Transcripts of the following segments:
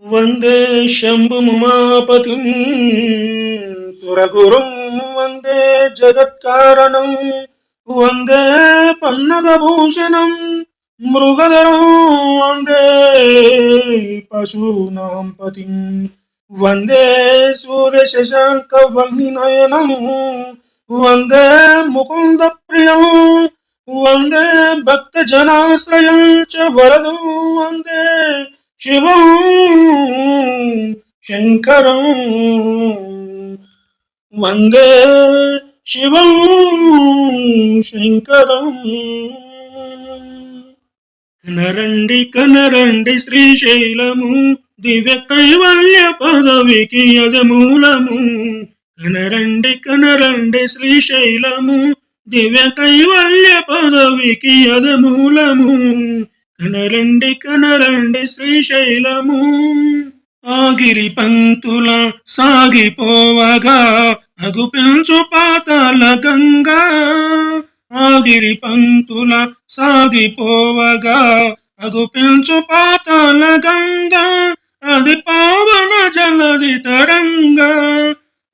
వందే శంభుముమాపతిం సురగురుం వందే జగత్కారణం వందే పన్నగభూషణం మృగధరం వందే పశూనాం పతిం వందే సూర్యశశాంకవహ్నినయనం వందే ముకుంద ప్రియం వందే భక్తజనాశ్రయం చ వరదం వందే శివం శంకరం వందే శివం శంకరం. కనరండి కనరండి శ్రీశైలము దివ్య కైవల్య పదవికి యజమూలము. కనరండి కనరండి శ్రీశైలము దివ్య కైవల్య పదవికి యజమూలము. కనరండి కనరండి శ్రీశైలము. ఆగిరి పంక్తుల సాగిపోవగా అగుపించు పాతాళ గంగా. ఆగిరి పంక్తుల సాగిపోవగా అగుపించు పాతాళ గంగా. అది పావన జలది తరంగా.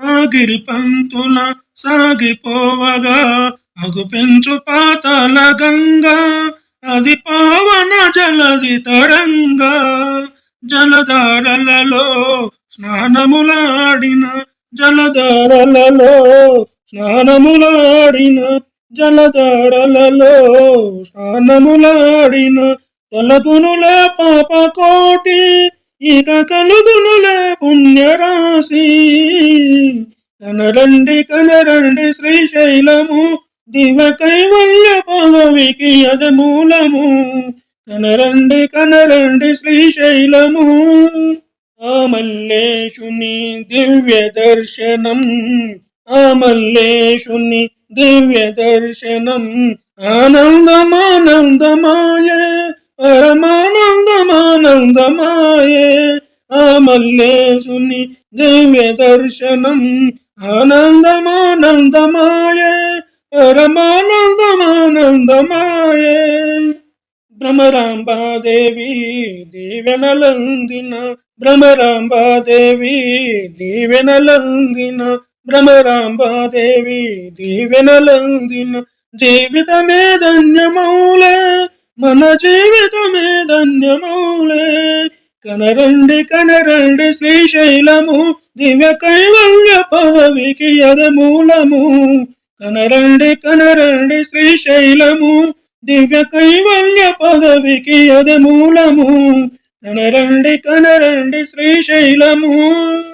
ఆగిరి పంక్తుల సాగిపోవగా అగుపించు పాతాళ గంగా. అది పావన జలది తరంగా. జలధారలలో స్నానములాడిన జలధారలలో స్నానములాడిన జలధారలలో స్నానములాడిన తలగునులే పాపకోటి ఇక కలుగునులే పుణ్యరాశి. కనరండి కనరండి శ్రీశైలము దివ్య కైవల్య పదవికి యజమూలము. కనరండి కనరండి శ్రీశైలము. ఆ మల్లేశుని దివ్య దర్శనం ఆ మల్లేశుని దివ్య దర్శనం ఆనందమానందమాయే పరమానందమానందమాయే. ఆ మల్లేశుని దివ్య దర్శనం ఆనందమానందమాయే పరమానందమానందమాయే. భ్రమరాంబాదేవి దీవెనలందిన భ్రమరాంబాదేవి దీవెనలందిన భ్రమరాంబాదేవి దీవెనలందిన జీవితమే ధన్యమౌలే మన జీవితమే ధన్యమౌలే. కనరండి కనరండి శ్రీశైలము దివ్య కైవల్య పదవికి యజమూలము. కనరండి కనరండి శ్రీశైలము దివ్య కైవల్య పదవికి యజమూలము. కనరండి కనరండి శ్రీశైలము.